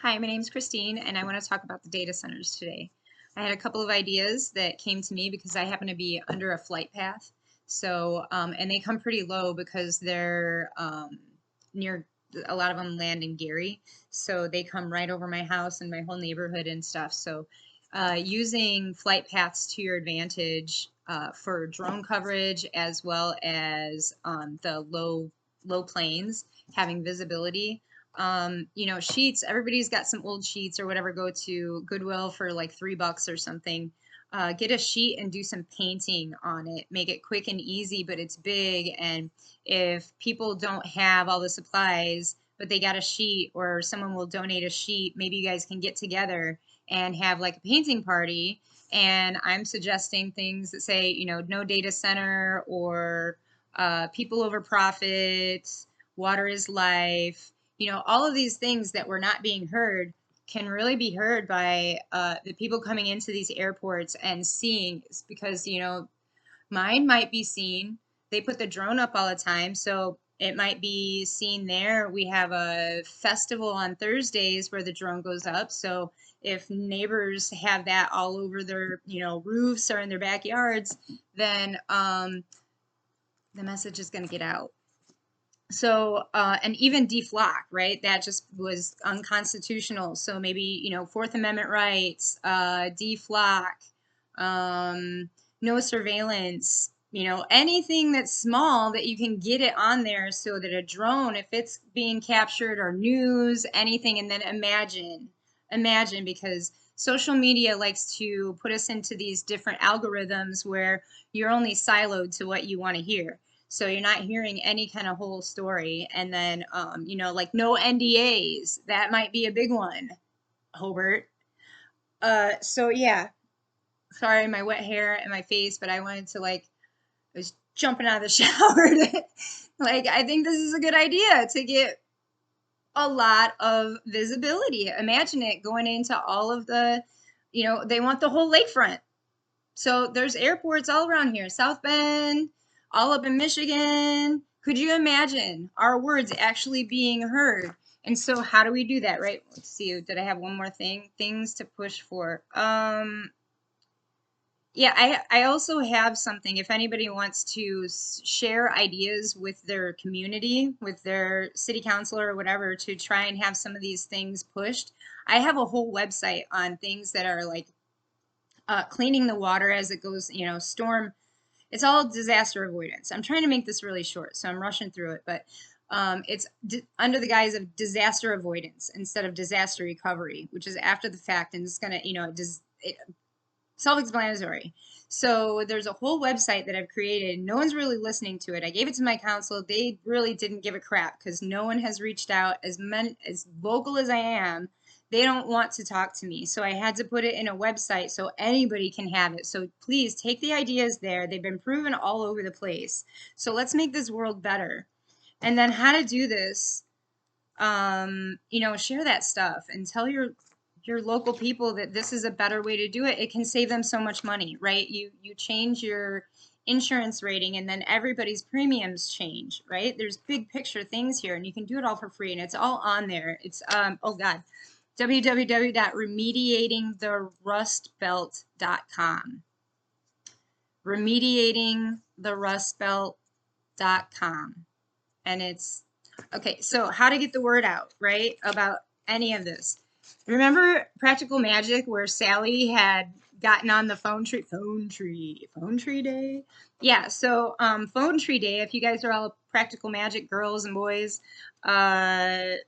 Hi, my name's Christine, and I want to talk about the data centers today. I had a couple of ideas that came to me because I happen to be under a flight path. And they come pretty low because they're near, a lot of them land in Gary. So they come right over my house and my whole neighborhood and stuff. Using flight paths to your advantage for drone coverage as well as the low planes having visibility. Sheets, everybody's got some old sheets or whatever. Go to Goodwill for like $3 or something. Get a sheet and do some painting on it. Make it quick and easy, but it's big. And if people don't have all the supplies, but they got a sheet or someone will donate a sheet, maybe you guys can get together and have like a painting party. And I'm suggesting things that say, no data center or people over profits, water is life. All of these things that were not being heard can really be heard by the people coming into these airports and seeing, because, mine might be seen. They put the drone up all the time, so it might be seen there. We have a festival on Thursdays where the drone goes up. So if neighbors have that all over their, roofs or in their backyards, then the message is going to get out. And even deflock, right? That just was unconstitutional. So maybe, Fourth Amendment rights, deflock, no surveillance, anything that's small that you can get it on there so that a drone, if it's being captured or news, anything, and then imagine, because social media likes to put us into these different algorithms where you're only siloed to what you want to hear. So you're not hearing any kind of whole story. And then, like no NDAs. That might be a big one, Hobart. Yeah. Sorry, my wet hair and my face, but I wanted to I was jumping out of the shower. I think this is a good idea to get a lot of visibility. Imagine it going into all of the, they want the whole lakefront. So there's airports all around here, South Bend, all up in Michigan. Could you imagine our words actually being heard? And so how do we do that, right? Let's see, did I have one more thing? Things to push for. Yeah, I also have something. If anybody wants to share ideas with their community, with their city councilor or whatever, to try and have some of these things pushed, I have a whole website on things that are like cleaning the water as it goes, storm. It's all disaster avoidance. I'm trying to make this really short, so I'm rushing through it, but it's under the guise of disaster avoidance instead of disaster recovery, which is after the fact, and it's gonna, self-explanatory. So there's a whole website that I've created. No one's really listening to it. I gave it to my council. They really didn't give a crap because no one has reached out. As vocal as I am, they don't want to talk to me. So I had to put it in a website so anybody can have it. So please take the ideas there. They've been proven all over the place. So let's make this world better. And then how to do this, share that stuff and tell your local people that this is a better way to do it. It can save them so much money, right? You change your insurance rating and then everybody's premiums change, right? There's big picture things here and you can do it all for free and it's all on there. It's oh god, www.remediatingtherustbelt.com. remediatingtherustbelt.com. And it's okay, so how to get the word out, right? About any of this. Remember Practical Magic where Sally had gotten on the phone tree day? Yeah, so phone tree day, if you guys are all Practical Magic girls and boys, then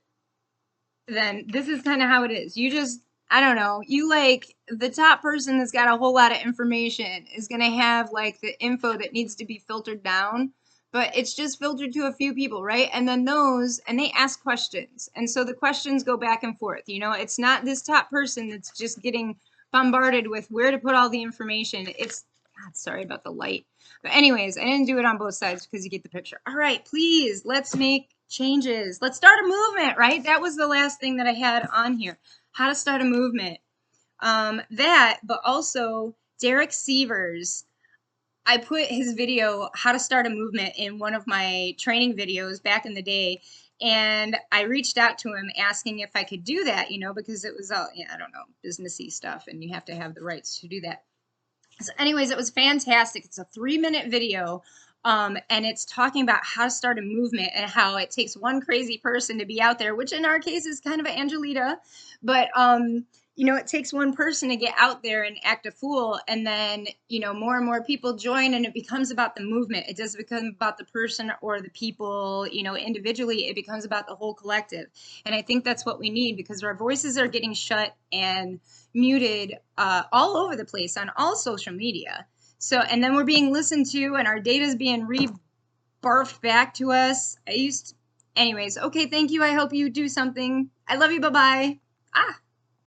this is kind of how it is. You just, I don't know, the top person that's got a whole lot of information is going to have like the info that needs to be filtered down, but it's just filtered to a few people, right? And then and they ask questions. And so the questions go back and forth. It's not this top person that's just getting bombarded with where to put all the information. It's, God, sorry about the light. But anyways, I didn't do it on both sides because you get the picture. All right, please, let's make changes. Let's start a movement, right? That was the last thing that I had on here. How to start a movement. But also Derek Sivers, I put his video, How to Start a Movement, in one of my training videos back in the day. And I reached out to him asking if I could do that, because it was all, I don't know, businessy stuff, and you have to have the rights to do that. So anyways, it was fantastic. It's a 3-minute video. And it's talking about how to start a movement and how it takes one crazy person to be out there, which in our case is kind of Angelita, but it takes one person to get out there and act a fool, and then more and more people join, and it becomes about the movement. It doesn't become about the person or the people, individually. It becomes about the whole collective, and I think that's what we need, because our voices are getting shut and muted all over the place on all social media. So, and then we're being listened to, and our data is being barfed back to us. Anyways, okay, thank you. I hope you do something. I love you. Bye-bye.